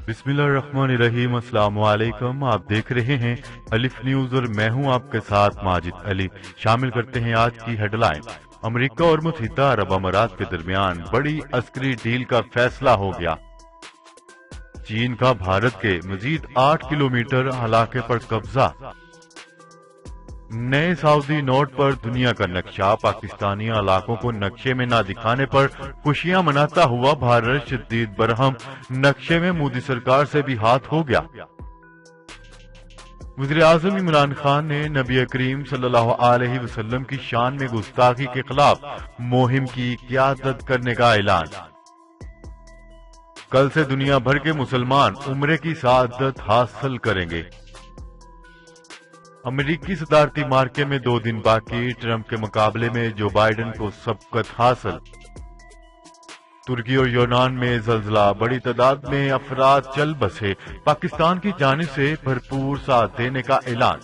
بسم اللہ الرحمن الرحیم۔ السلام علیکم، آپ دیکھ رہے ہیں الف نیوز اور میں ہوں آپ کے ساتھ ماجد علی۔ شامل کرتے ہیں آج کی ہیڈ لائن۔ امریکہ اور متحدہ عرب امارات کے درمیان بڑی عسکری ڈیل کا فیصلہ ہو گیا۔ چین کا بھارت کے مزید 8 کلومیٹر علاقے پر قبضہ۔ نئے سعودی نوٹ پر دنیا کا نقشہ، پاکستانی علاقوں کو نقشے میں نہ دکھانے پر خوشیاں مناتا ہوا بھارت شدید برہم، نقشے میں مودی سرکار سے بھی ہاتھ ہو گیا۔ وزیر اعظم عمران خان نے نبی کریم صلی اللہ علیہ وسلم کی شان میں گستاخی کے خلاف مہم کی قیادت کرنے کا اعلان۔ کل سے دنیا بھر کے مسلمان عمرے کی سعادت حاصل کریں گے۔ امریکی صدارتی مارکے میں 2 دن باقی، ٹرمپ کے مقابلے میں جو بائیڈن کو سبقت حاصل۔ ترکی اور یونان میں زلزلہ، بڑی تعداد میں افراد چل بسے، پاکستان کی جانب سے بھرپور ساتھ دینے کا اعلان۔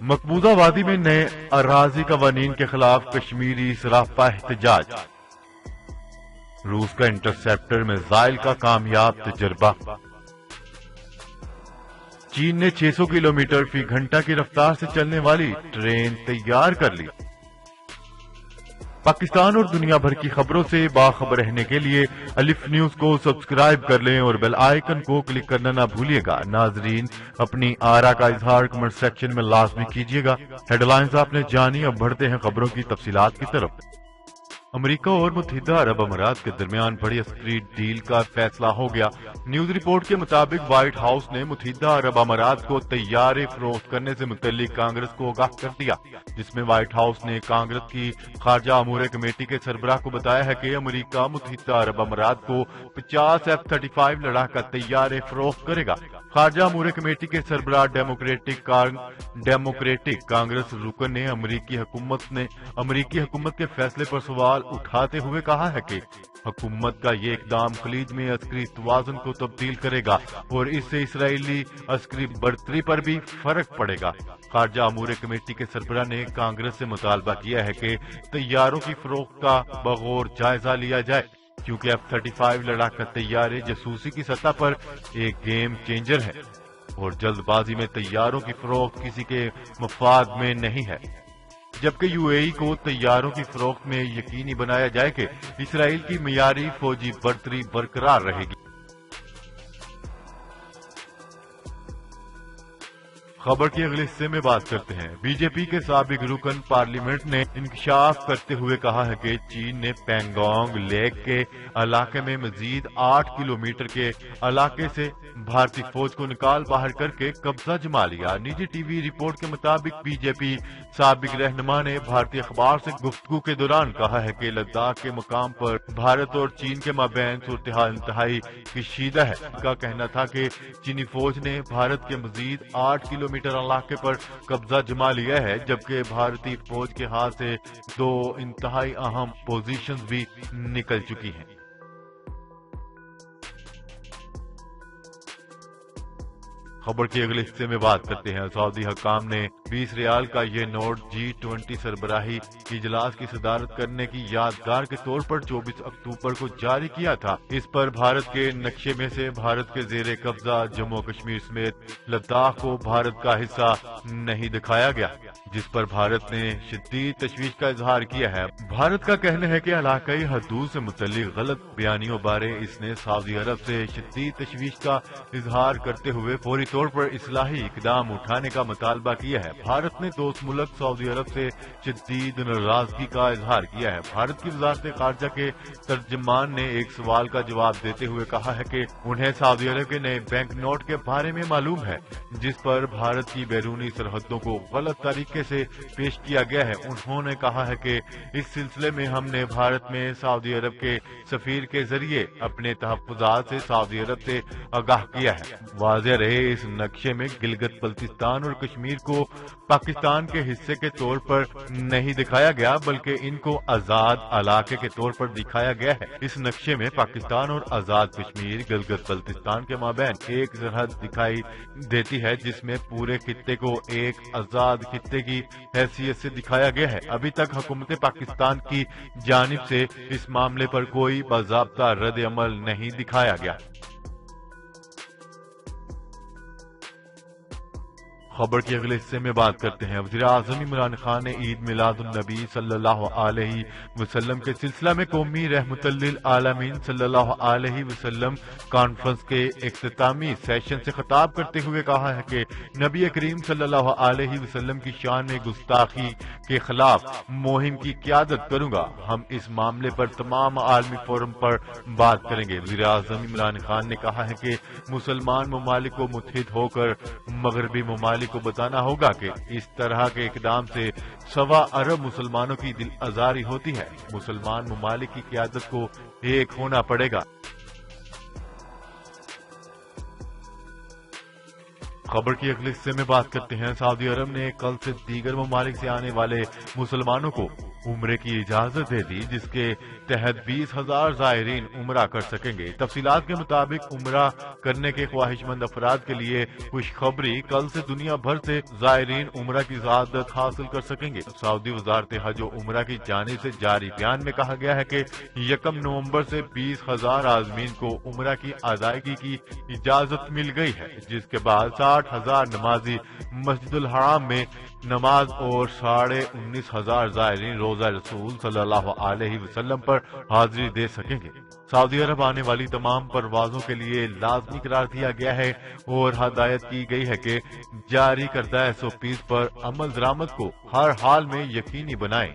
مقبوضہ وادی میں نئے اراضی قوانین کے خلاف کشمیری سراپا احتجاج۔ روس کا انٹرسیپٹر میزائل کا کامیاب تجربہ۔ چین نے 600 کلومیٹر فی گھنٹہ کی رفتار سے چلنے والی ٹرین تیار کر لی۔ پاکستان اور دنیا بھر کی خبروں سے باخبر رہنے کے لیے الف نیوز کو سبسکرائب کر لیں اور بیل آئیکن کو کلک کرنا نہ بھولیے گا۔ ناظرین، اپنی آرا کا اظہار کمنٹ سیکشن میں لازمی کیجیے گا۔ ہیڈ لائنز آپ نے جانی، اب بڑھتے ہیں خبروں کی تفصیلات کی طرف۔ امریکہ اور متحدہ عرب امارات کے درمیان بڑی عسکری ڈیل کا فیصلہ ہو گیا۔ نیوز رپورٹ کے مطابق وائٹ ہاؤس نے متحدہ عرب امارات کو طیارے فروخت کرنے سے متعلق کانگریس کو آگاہ کر دیا، جس میں وائٹ ہاؤس نے کانگریس کی خارجہ امور کمیٹی کے سربراہ کو بتایا ہے کہ امریکہ متحدہ عرب امارات کو 50 F-35 لڑاکا طیارے فروخت کرے گا۔ خارجہ امور کمیٹی کے سربراہ ڈیموکریٹک کانگریس رکن نے امریکی حکومت کے فیصلے پر سوال اٹھاتے ہوئے کہا ہے کہ حکومت کا یہ اقدام خلیج میں عسکری توازن کو تبدیل کرے گا اور اس سے اسرائیلی عسکری برتری پر بھی فرق پڑے گا۔ خارجہ امور کمیٹی کے سربراہ نے کانگریس سے مطالبہ کیا ہے کہ طیاروں کی فروخت کا بغور جائزہ لیا جائے، کیونکہ F-35 لڑاکا طیارے جاسوسی کی سطح پر ایک گیم چینجر ہے اور جلد بازی میں طیاروں کی فروخت کسی کے مفاد میں نہیں ہے، جبکہ UAE کو طیاروں کی فروخت میں یقینی بنایا جائے کہ اسرائیل کی معیاری فوجی برتری برقرار رہے گی۔ خبر کے اگلے حصے میں بات کرتے ہیں۔ بی جے پی کے سابق رکن پارلیمنٹ نے انکشاف کرتے ہوئے کہا ہے کہ چین نے پینگونگ لیک کے علاقے میں مزید 8 کلومیٹر کے علاقے سے بھارتی فوج کو نکال باہر کر کے قبضہ جما لیا۔ نجی ٹی وی رپورٹ کے مطابق بی جے پی سابق رہنما نے بھارتی اخبار سے گفتگو کے دوران کہا ہے کہ لداخ کے مقام پر بھارت اور چین کے مابین صورتحال انتہائی کشیدہ ہے۔ ان کا کہنا تھا کہ چینی فوج نے بھارت کے مزید 8 کلومیٹر علاقے پر قبضہ جما لیا ہے، جبکہ بھارتی فوج کے ہاتھ سے 2 انتہائی اہم پوزیشنز بھی نکل چکی ہیں۔ خبر کے اگلے حصے میں بات کرتے ہیں۔ سعودی حکام نے 20 ریال کا یہ نوٹ G20 سربراہی اجلاس کی صدارت کرنے کی یادگار کے طور پر 24 اکتوبر کو جاری کیا تھا۔ اس پر بھارت کے نقشے میں سے بھارت کے زیر قبضہ جموں کشمیر سمیت لداخ کو بھارت کا حصہ نہیں دکھایا گیا، جس پر بھارت نے شدید تشویش کا اظہار کیا ہے۔ بھارت کا کہنا ہے کہ علاقائی حدود سے متعلق غلط بیانیوں بارے اس نے سعودی عرب سے شدید تشویش کا اظہار کرتے ہوئے فوری طور پر اصلاحی اقدام اٹھانے کا مطالبہ کیا ہے۔ بھارت نے دوست ملک سعودی عرب سے شدید ناراضگی کا اظہار کیا ہے۔ بھارت کی وزارت خارجہ کے ترجمان نے ایک سوال کا جواب دیتے ہوئے کہا ہے کہ انہیں سعودی عرب کے نئے بینک نوٹ کے بارے میں معلوم ہے، جس پر بھارت کی بیرونی سرحدوں کو غلط طریقے سے پیش کیا گیا ہے۔ انہوں نے کہا ہے کہ اس سلسلے میں ہم نے بھارت میں سعودی عرب کے سفیر کے ذریعے اپنے تحفظات سے سعودی عرب سے آگاہ کیا ہے۔ واضح رہے، اس نقشے میں گلگت بلتستان اور کشمیر کو پاکستان کے حصے کے طور پر نہیں دکھایا گیا، بلکہ ان کو آزاد علاقے کے طور پر دکھایا گیا ہے۔ اس نقشے میں پاکستان اور آزاد کشمیر گلگت بلتستان کے مابین ایک سرحد دکھائی دیتی ہے، جس میں پورے خطے کو ایک آزاد خطے کی حیثیت سے دکھایا گیا ہے۔ ابھی تک حکومت پاکستان کی جانب سے اس معاملے پر کوئی باضابطہ رد عمل نہیں دکھایا گیا۔ خبر کے اگلے حصے میں بات کرتے ہیں وزیر اعظم عمران خان نے عید میلاد النبی صلی اللہ علیہ وسلم کے سلسلہ میں قومی رحمت للعالمین صلی اللہ علیہ وسلم کانفرنس کے اختتامی سیشن سے خطاب کرتے ہوئے کہا ہے کہ نبی کریم صلی اللہ علیہ وسلم کی شان میں گستاخی کے خلاف مہم کی قیادت کروں گا. ہم اس معاملے پر تمام عالمی فورم پر بات کریں گے. وزیر اعظم عمران خان نے کہا ہے کہ مسلمان ممالک کو متحد ہو کر مغربی ممالک کو بتانا ہوگا کہ اس طرح کے اقدام سے 1.25 ارب مسلمانوں کی دل آزاری ہوتی ہے. مسلمان ممالک کی قیادت کو ایک ہونا پڑے گا. خبر کی اگلے حصے میں بات کرتے ہیں سعودی عرب نے کل سے دیگر ممالک سے آنے والے مسلمانوں کو عمرے کی اجازت دے دی جس کے تحت 20,000 زائرین عمرہ کر سکیں گے. تفصیلات کے مطابق عمرہ کرنے کے خواہش مند افراد کے لیے خوشخبری کل سے دنیا بھر سے زائرین عمرہ کی اجازت حاصل کر سکیں گے. سعودی وزارت حج و عمرہ کی جانب سے جاری بیان میں کہا گیا ہے کہ 1 نومبر سے 20,000 عازمین کو عمرہ کی ادائیگی کی اجازت مل گئی ہے جس کے بعد 60,000 نمازی مسجد الحرام میں نماز اور 19,500 زائرین روزہ رسول صلی اللہ علیہ وسلم پر حاضری دے سکیں گے. سعودی عرب آنے والی تمام پروازوں کے لیے لازمی قرار دیا گیا ہے اور ہدایت کی گئی ہے کہ جاری کردہ SOPs پر عمل درآمد کو ہر حال میں یقینی بنائیں.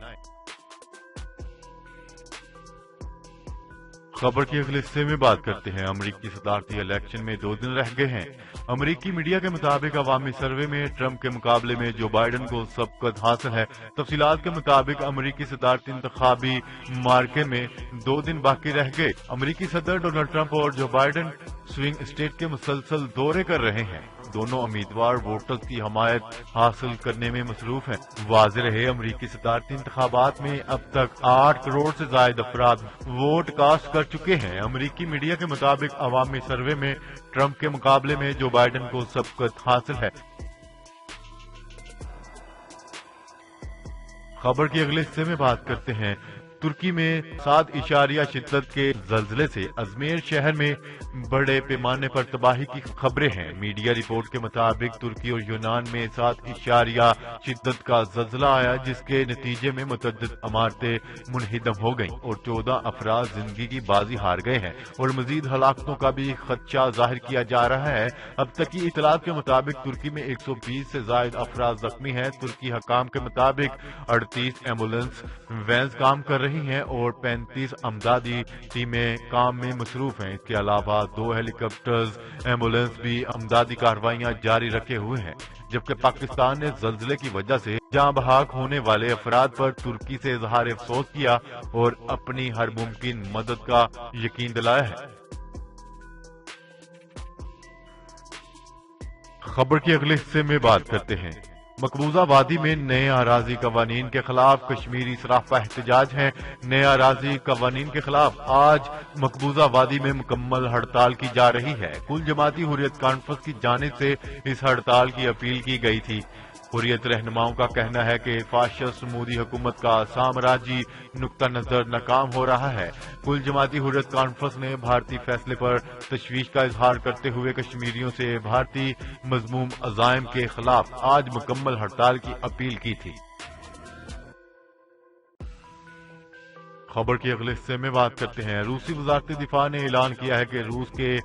خبر کے اگلے حصے میں بات کرتے ہیں امریکی صدارتی الیکشن میں 2 دن رہ گئے ہیں. امریکی میڈیا کے مطابق عوامی سروے میں ٹرمپ کے مقابلے میں جو بائیڈن کو سبقت حاصل ہے. تفصیلات کے مطابق امریکی صدارتی انتخابی معرکے میں 2 دن باقی رہ گئے. امریکی صدر ڈونلڈ ٹرمپ اور جو بائیڈن سوئنگ اسٹیٹ کے مسلسل دورے کر رہے ہیں. دونوں امیدوار ووٹرز کی حمایت حاصل کرنے میں مصروف ہیں. واضح رہے امریکی صدارتی انتخابات میں اب تک 8 کروڑ سے زائد افراد ووٹ کاسٹ کر چکے ہیں. امریکی میڈیا کے مطابق عوامی سروے میں ٹرمپ کے مقابلے میں جو بائیڈن کو سبقت حاصل ہے. خبر کے اگلے حصے میں بات کرتے ہیں ترکی میں 7 شدت کے زلزلے سے ازمیر شہر میں بڑے پیمانے پر تباہی کی خبریں ہیں. میڈیا رپورٹ کے مطابق ترکی اور یونان میں 7 شدت کا زلزلہ آیا جس کے نتیجے میں متعدد عمارتیں منہدم ہو گئیں اور 14 افراد زندگی کی بازی ہار گئے ہیں اور مزید ہلاکتوں کا بھی خدشہ ظاہر کیا جا رہا ہے. اب تک کی اطلاعات کے مطابق ترکی میں 120 سے زائد افراد زخمی ہیں. ترکی حکام کے مطابق 38 ایمبولینس وینز کام کر رہی ہیں اور 35 امدادی ٹیمیں کام میں مصروف ہیں. اس کے علاوہ 2 ہیلی کاپٹرز ایمبولینس بھی امدادی کارروائیاں جاری رکھے ہوئے ہیں. جبکہ پاکستان نے زلزلے کی وجہ سے جاں بحق ہونے والے افراد پر ترکی سے اظہار افسوس کیا اور اپنی ہر ممکن مدد کا یقین دلایا ہے. خبر کے اگلے حصے میں بات کرتے ہیں مقبوضہ وادی میں نئے اراضی قوانین کے خلاف کشمیری سراپا احتجاج ہیں. نئے اراضی قوانین کے خلاف آج مقبوضہ وادی میں مکمل ہڑتال کی جا رہی ہے. کل جماعتی حریت کانفرنس کی جانب سے اس ہڑتال کی اپیل کی گئی تھی. حریت رہنماؤں کا کہنا ہے کہ فاشسٹ مودی حکومت کا سامراجی نقطہ نظر ناکام ہو رہا ہے. کل جماعتی حریت کانفرنس نے بھارتی فیصلے پر تشویش کا اظہار کرتے ہوئے کشمیریوں سے بھارتی مذموم عزائم کے خلاف آج مکمل ہڑتال کی اپیل کی تھی. خبر کے اگلے حصے میں بات کرتے ہیں روسی وزارت دفاع نے اعلان کیا ہے کہ روس کے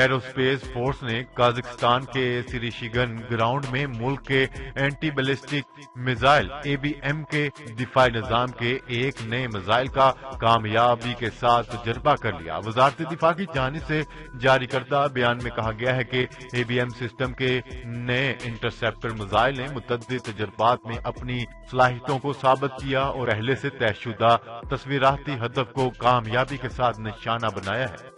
ایروسپیس فورس نے قازقستان کے سریشگن گراؤنڈ میں ملک کے اینٹی بیلسٹک میزائل ABM کے دفاعی نظام کے ایک نئے میزائل کا کامیابی کے ساتھ تجربہ کر لیا. وزارت دفاع کی جانب سے جاری کردہ بیان میں کہا گیا ہے کہ ABM سسٹم کے نئے انٹرسیپٹر میزائل نے متعدد تجربات میں اپنی صلاحیتوں کو ثابت کیا اور اہل سے طے شدہ تصویراتی ہدف کو کامیابی کے ساتھ نشانہ بنایا ہے.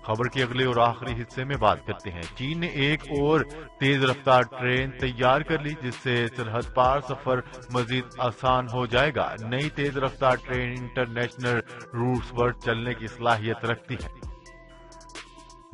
خبر کے اگلے اور آخری حصے میں بات کرتے ہیں چین نے ایک اور تیز رفتار ٹرین تیار کر لی جس سے سرحد پار سفر مزید آسان ہو جائے گا. نئی تیز رفتار ٹرین انٹرنیشنل روٹس پر چلنے کی صلاحیت رکھتی ہے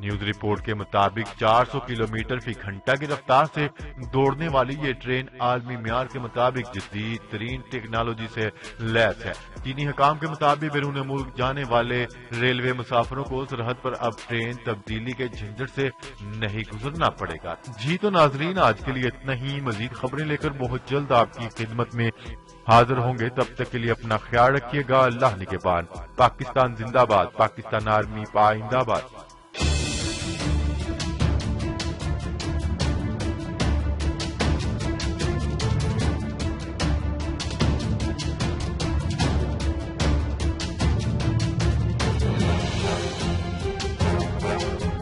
نیوز رپورٹ کے مطابق 400 کلومیٹر فی گھنٹہ کی رفتار سے دوڑنے والی یہ ٹرین عالمی معیار کے مطابق جدید ترین ٹیکنالوجی سے لیس ہے۔ چینی حکام کے مطابق بیرون ملک جانے والے ریلوے مسافروں کو سرحد پر اب ٹرین تبدیلی کے جھنجھٹ سے نہیں گزرنا پڑے گا۔ جی تو ناظرین، آج کے لیے اتنا ہی۔ مزید خبریں لے کر بہت جلد آپ کی خدمت میں حاضر ہوں گے، تب تک کے لیے اپنا خیال رکھیے گا۔ اللہ نگہبان۔ پاکستان زندہ باد، پاکستان آرمی پائندہ باد۔